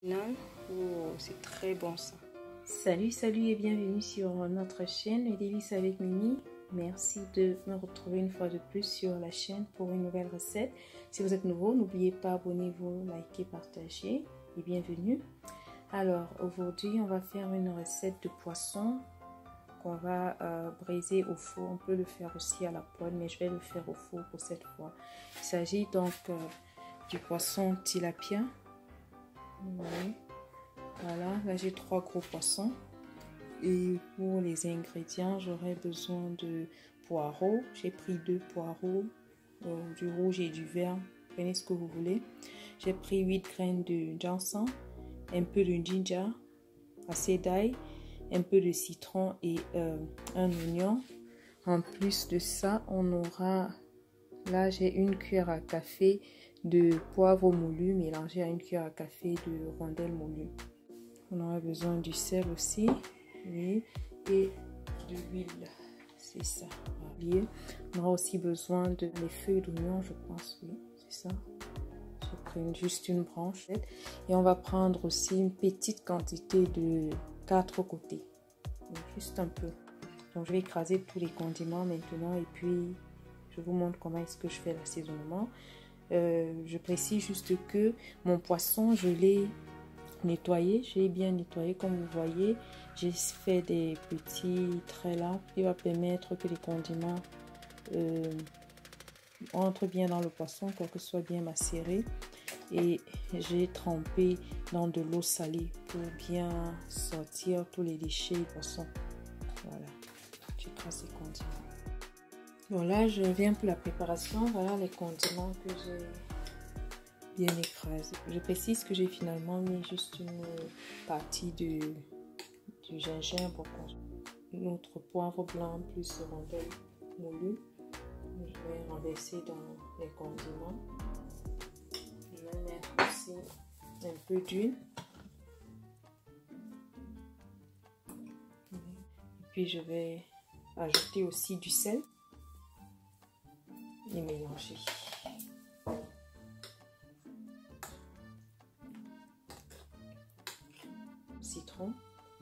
Non? Oh, c'est très bon ça. Salut et bienvenue sur notre chaîne Les Délices avec Mimi. Merci de me retrouver une fois de plus sur la chaîne pour une nouvelle recette. Si vous êtes nouveau, n'oubliez pas, abonnez-vous, likez, partagez et bienvenue. Alors aujourd'hui, on va faire une recette de poisson qu'on va braiser au four. On peut le faire aussi à la poêle, mais je vais le faire au four pour cette fois. Il s'agit donc du poisson tilapia. Oui. Voilà, là j'ai 3 gros poissons. Et pour les ingrédients, j'aurai besoin de poireaux. J'ai pris 2 poireaux, du rouge et du vert. Prenez ce que vous voulez. J'ai pris 8 graines de ginseng, un peu de ginger, assez d'ail, un peu de citron et un oignon. En plus de ça, on aura, là j'ai une cuillère à café de poivre moulu mélangé à une cuillère à café de rondelles moulues. On aura besoin du sel aussi, oui, et de l'huile, c'est ça. On aura aussi besoin de les feuilles d'oignon, je pense, oui, c'est ça. J'ai pris juste une branche. Et on va prendre aussi une petite quantité de 4 côtés, juste un peu. Donc je vais écraser tous les condiments maintenant et puis je vous montre comment est-ce que je fais l'assaisonnement. Je précise juste que mon poisson, je l'ai nettoyé, j'ai bien nettoyé comme vous voyez. J'ai fait des petits traits là qui va permettre que les condiments entrent bien dans le poisson, pour que ce soit bien macéré. Et j'ai trempé dans de l'eau salée pour bien sortir tous les déchets du poisson. Voilà, j'écrase les condiments. Bon, là je viens pour la préparation. Voilà les condiments que j'ai bien écrasé. Je précise que j'ai finalement mis juste une partie du gingembre, notre poivre blanc plus rondelles moulues. Je vais renverser dans les condiments. Je vais mettre aussi un peu d'huile. Et puis je vais ajouter aussi du sel et mélanger. Citron,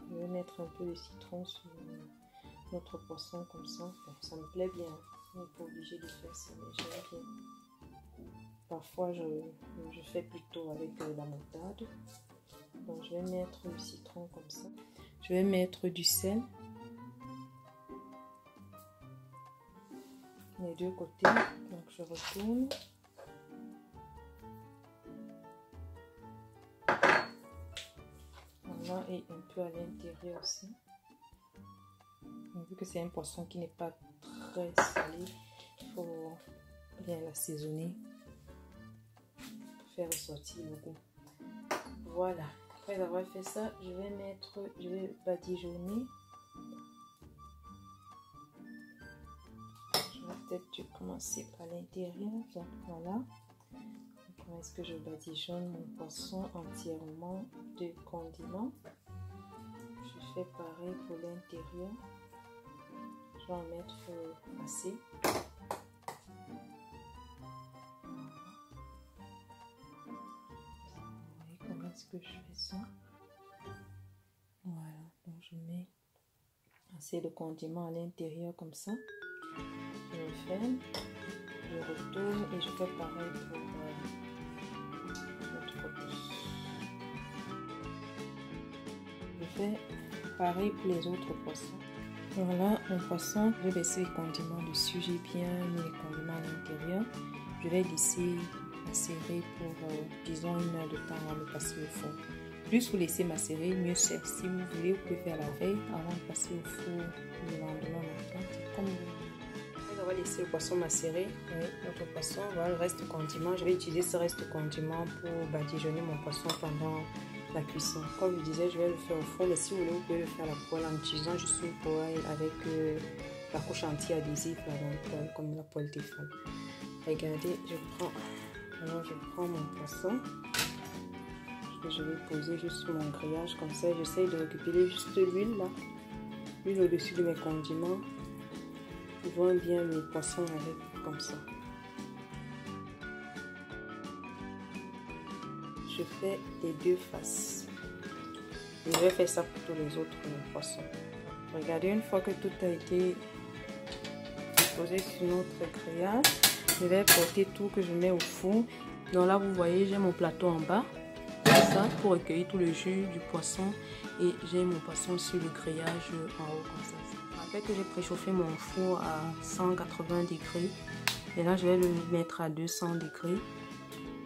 je vais mettre un peu de citron sur notre poisson comme ça. Bon, ça me plaît bien, on n'est pas obligé de faire ça, mais j'aime bien. Parfois je fais plutôt avec la moutarde. Donc je vais mettre le citron comme ça. Je vais mettre du sel les deux côtés. Donc je retourne. Et un peu à l'intérieur aussi. Donc, vu que c'est un poisson qui n'est pas très salé, il faut bien l'assaisonner pour faire ressortir le goût. Voilà, après avoir fait ça, je vais badigeonner. Je vais peut-être commencer par l'intérieur. Voilà. Comment est-ce que je badigeonne mon poisson entièrement de condiments? Je fais pareil pour l'intérieur. Je vais en mettre assez. Vous voyez comment est-ce que je fais ça? Voilà, donc je mets assez de condiments à l'intérieur comme ça. Je le ferme, je retourne et je fais pareil pour l'autre côté. Je fais pareil pour les autres poissons. Voilà mon poisson, je vais baisser les condiments dessus. J'ai bien mis les condiments à l'intérieur. Je vais laisser macérer pour disons 1 heure de temps avant de passer au four. Plus vous laissez macérer, mieux c'est. Si vous voulez, vous pouvez faire la veille avant de passer au four le lendemain matin. C'est comme vous voulez. On va laisser le poisson macérer. Oui, notre poisson, voilà le reste condiment. Je vais utiliser ce reste condiment pour badigeonner mon poisson pendant la cuisson. Comme je disais, je vais le faire au four, mais si vous voulez, vous pouvez le faire à la poêle en utilisant juste une poêle avec la couche anti-adhésive comme la poêle Tefal. Regardez, je prends mon poisson. Je vais poser juste sur mon grillage comme ça. J'essaie de récupérer juste l'huile là, l'huile au-dessus de mes condiments. Je vois bien mes poissons avec comme ça. je fais les deux faces. Et je vais faire ça pour tous les autres poissons. Regardez, une fois que tout a été disposé sur notre grillage, je vais porter tout que je mets au four. Donc là, vous voyez, j'ai mon plateau en bas. Ça pour recueillir tout le jus du poisson. Et j'ai mon poisson sur le grillage en haut comme ça. Après que j'ai préchauffé mon four à 180 degrés. Et là, je vais le mettre à 200 degrés.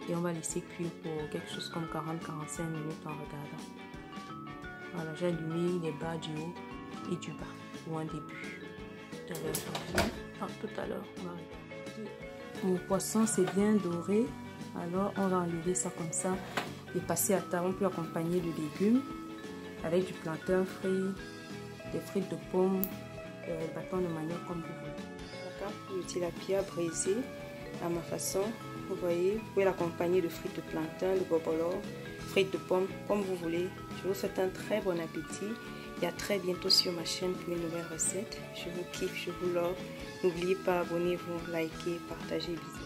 Et on va laisser cuire pour quelque chose comme 40-45 minutes en regardant. Voilà, j'ai allumé les bas du haut et du bas pour un début. Tout à l'heure, on va regarder. Mon poisson c'est bien doré. Alors, on va enlever ça comme ça et passer à table. On peut accompagner de légumes avec du plantain frit, des frites de pommes, des bâtons de manioc comme vous voulez. D'accord, le tilapia brisé à ma façon. Vous voyez, vous pouvez l'accompagner de frites de plantain, de bobolo, frites de pommes, comme vous voulez. Je vous souhaite un très bon appétit et à très bientôt sur ma chaîne pour une nouvelle recette. Je vous kiffe, je vous love. N'oubliez pas, abonnez-vous, likez, partagez, bisous.